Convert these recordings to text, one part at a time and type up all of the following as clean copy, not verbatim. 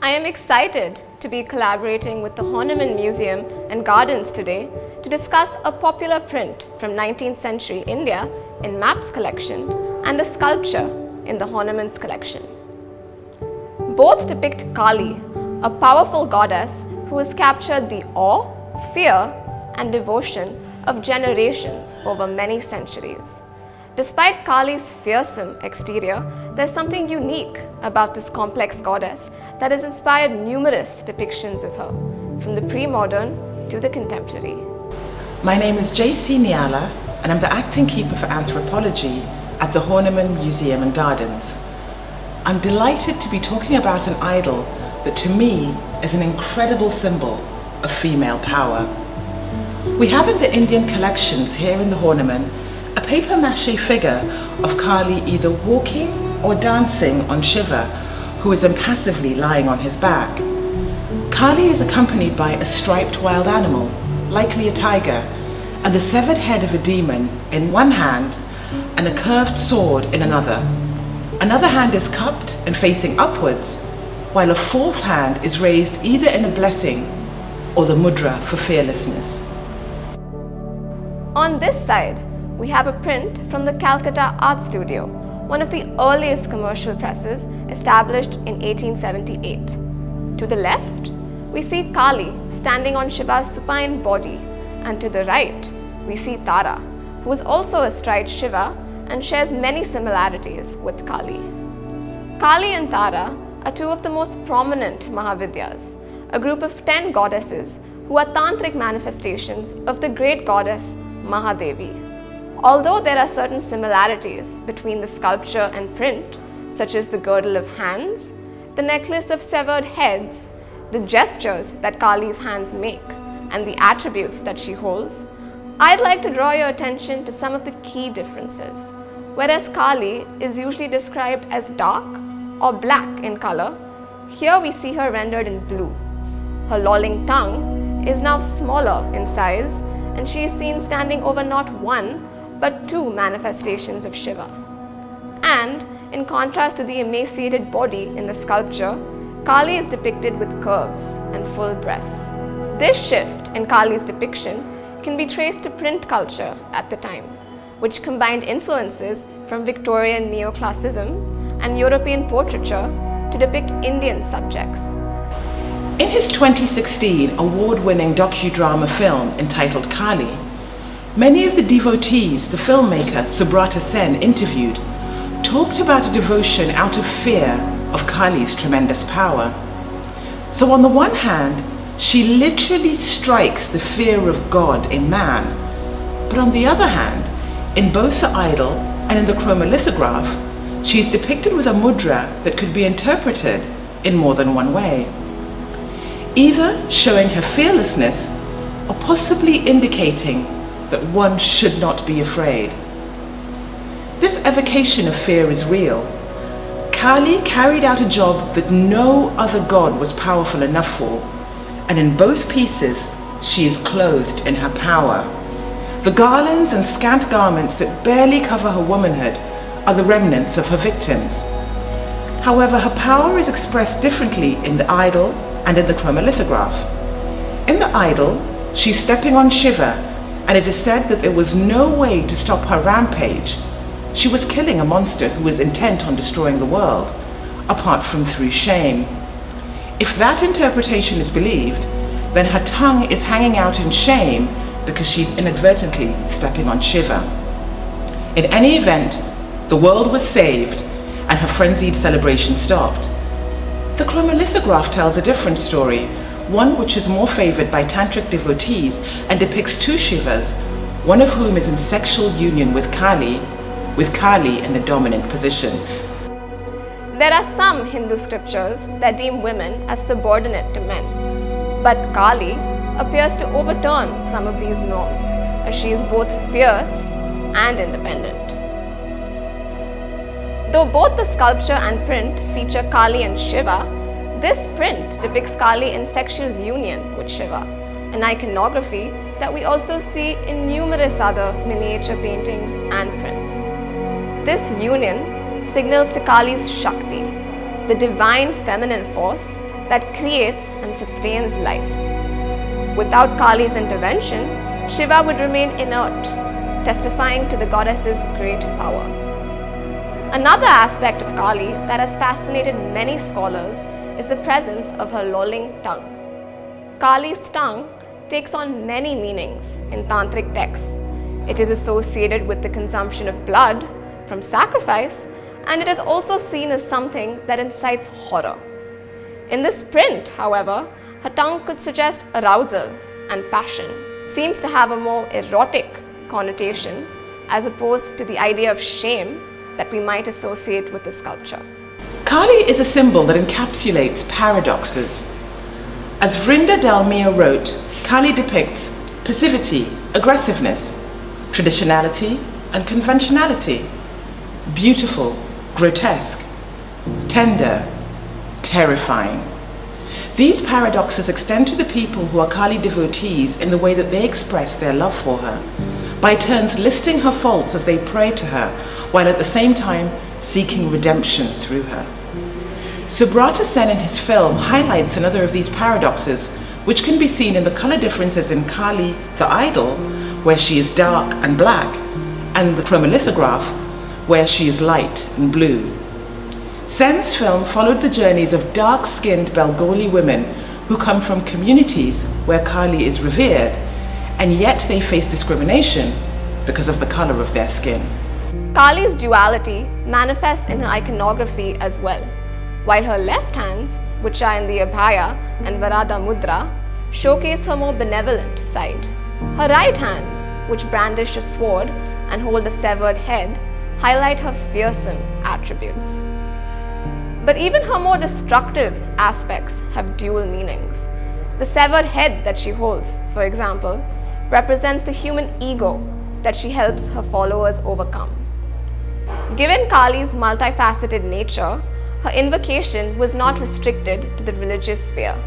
I am excited to be collaborating with the Horniman Museum and Gardens today to discuss a popular print from 19th century India in Mapp's collection and a sculpture in the Horniman's collection. Both depict Kali, a powerful goddess who has captured the awe, fear, and devotion of generations over many centuries. Despite Kali's fearsome exterior, there's something unique about this complex goddess that has inspired numerous depictions of her, from the pre-modern to the contemporary. My name is J.C. Niala, and I'm the acting keeper for anthropology at the Horniman Museum and Gardens. I'm delighted to be talking about an idol that to me is an incredible symbol of female power. We have in the Indian collections here in the Horniman a papier-mâché figure of Kali either walking or dancing on Shiva, who is impassively lying on his back. Kali is accompanied by a striped wild animal, likely a tiger, and the severed head of a demon in one hand and a curved sword in another. Another hand is cupped and facing upwards, while a fourth hand is raised either in a blessing or the mudra for fearlessness. On this side, we have a print from the Calcutta Art Studio, one of the earliest commercial presses established in 1878. To the left, we see Kali standing on Shiva's supine body, and to the right, we see Tara, who is also astride Shiva and shares many similarities with Kali. Kali and Tara are two of the most prominent Mahavidyas, a group of 10 goddesses who are tantric manifestations of the great goddess Mahadevi. Although there are certain similarities between the sculpture and print, such as the girdle of hands, the necklace of severed heads, the gestures that Kali's hands make, and the attributes that she holds, I'd like to draw your attention to some of the key differences. Whereas Kali is usually described as dark or black in color, here we see her rendered in blue. Her lolling tongue is now smaller in size, and she is seen standing over not one, but two manifestations of Shiva. And in contrast to the emaciated body in the sculpture, Kali is depicted with curves and full breasts. This shift in Kali's depiction can be traced to print culture at the time, which combined influences from Victorian neoclassicism and European portraiture to depict Indian subjects. In his 2016 award-winning docudrama film entitled Kali, many of the devotees the filmmaker Subrata Sen interviewed talked about a devotion out of fear of Kali's tremendous power. So on the one hand, she literally strikes the fear of God in man, but on the other hand, in both the idol and in the chromolithograph, she is depicted with a mudra that could be interpreted in more than one way, either showing her fearlessness or possibly indicating that one should not be afraid. This evocation of fear is real. Kali carried out a job that no other god was powerful enough for, and in both pieces she is clothed in her power. The garlands and scant garments that barely cover her womanhood are the remnants of her victims. However, her power is expressed differently in the idol and in the chromolithograph. In the idol, she's stepping on Shiva, and it is said that there was no way to stop her rampage. She was killing a monster who was intent on destroying the world, apart from through shame. If that interpretation is believed, then her tongue is hanging out in shame because she's inadvertently stepping on Shiva. In any event, the world was saved and her frenzied celebration stopped. The chromolithograph tells a different story, one which is more favored by tantric devotees and depicts two Shivas, one of whom is in sexual union with Kali in the dominant position. There are some Hindu scriptures that deem women as subordinate to men, but Kali appears to overturn some of these norms, as she is both fierce and independent. Though both the sculpture and print feature Kali and Shiva, this print depicts Kali in sexual union with Shiva, an iconography that we also see in numerous other miniature paintings and prints. This union signals to Kali's Shakti, the divine feminine force that creates and sustains life. Without Kali's intervention, Shiva would remain inert, testifying to the goddess's great power. Another aspect of Kali that has fascinated many scholars is the presence of her lolling tongue. Kali's tongue takes on many meanings in tantric texts. It is associated with the consumption of blood from sacrifice, and it is also seen as something that incites horror. In this print, however, her tongue could suggest arousal and passion, seems to have a more erotic connotation as opposed to the idea of shame that we might associate with the sculpture. Kali is a symbol that encapsulates paradoxes. As Vrinda Dalmia wrote, Kali depicts passivity, aggressiveness, traditionality and conventionality, beautiful, grotesque, tender, terrifying. These paradoxes extend to the people who are Kali devotees in the way that they express their love for her, by turns listing her faults as they pray to her, while at the same time seeking redemption through her. Subrata Sen in his film highlights another of these paradoxes, which can be seen in the color differences in Kali the idol, where she is dark and black, and the chromolithograph, where she is light and blue. Sen's film followed the journeys of dark-skinned Bengali women who come from communities where Kali is revered, and yet they face discrimination because of the color of their skin. Kali's duality manifests in her iconography as well. While her left hands, which are in the Abhaya and Varada Mudra, showcase her more benevolent side. Her right hands, which brandish a sword and hold a severed head, highlight her fearsome attributes. But even her more destructive aspects have dual meanings. The severed head that she holds, for example, represents the human ego that she helps her followers overcome. Given Kali's multifaceted nature, her invocation was not restricted to the religious sphere.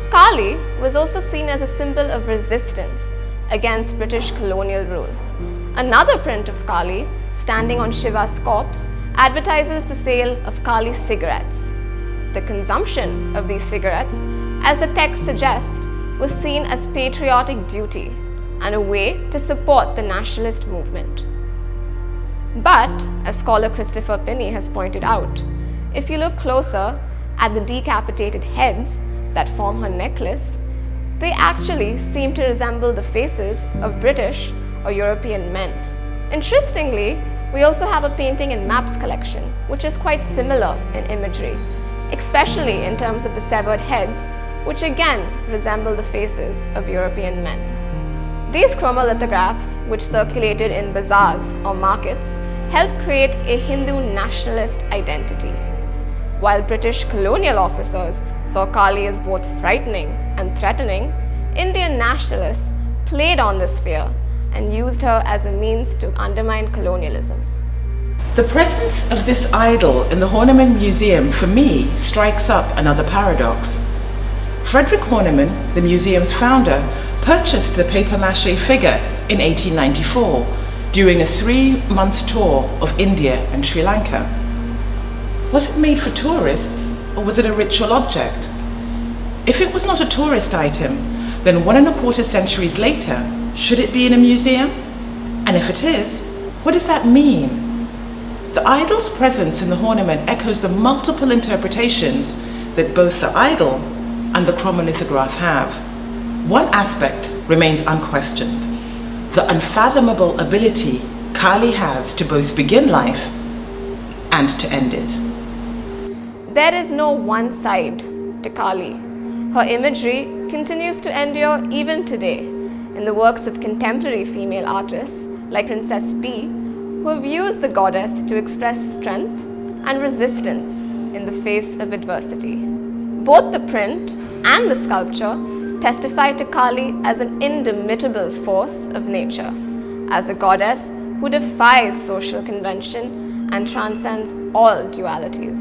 Kali was also seen as a symbol of resistance against British colonial rule. Another print of Kali, standing on Shiva's corpse, advertises the sale of Kali cigarettes. The consumption of these cigarettes, as the text suggests, was seen as patriotic duty and a way to support the nationalist movement. But, as scholar Christopher Pinney has pointed out, if you look closer at the decapitated heads that form her necklace, they actually seem to resemble the faces of British or European men. Interestingly, we also have a painting in Mapp's collection, which is quite similar in imagery, especially in terms of the severed heads, which again resemble the faces of European men. These chromolithographs, which circulated in bazaars or markets, helped create a Hindu nationalist identity. While British colonial officers saw Kali as both frightening and threatening, Indian nationalists played on this fear and used her as a means to undermine colonialism. The presence of this idol in the Horniman Museum, for me, strikes up another paradox. Frederick Horniman, the museum's founder, purchased the papier-mâché figure in 1894 during a 3-month tour of India and Sri Lanka. Was it made for tourists, or was it a ritual object? If it was not a tourist item, then 1¼ centuries later, should it be in a museum? And if it is, what does that mean? The idol's presence in the Horniman echoes the multiple interpretations that both the idol and the chromolithograph have. One aspect remains unquestioned: the unfathomable ability Kali has to both begin life and to end it. There is no one side to Kali. Her imagery continues to endure even today in the works of contemporary female artists like Princess P, who have used the goddess to express strength and resistance in the face of adversity. Both the print and the sculpture testify to Kali as an indomitable force of nature, as a goddess who defies social convention and transcends all dualities.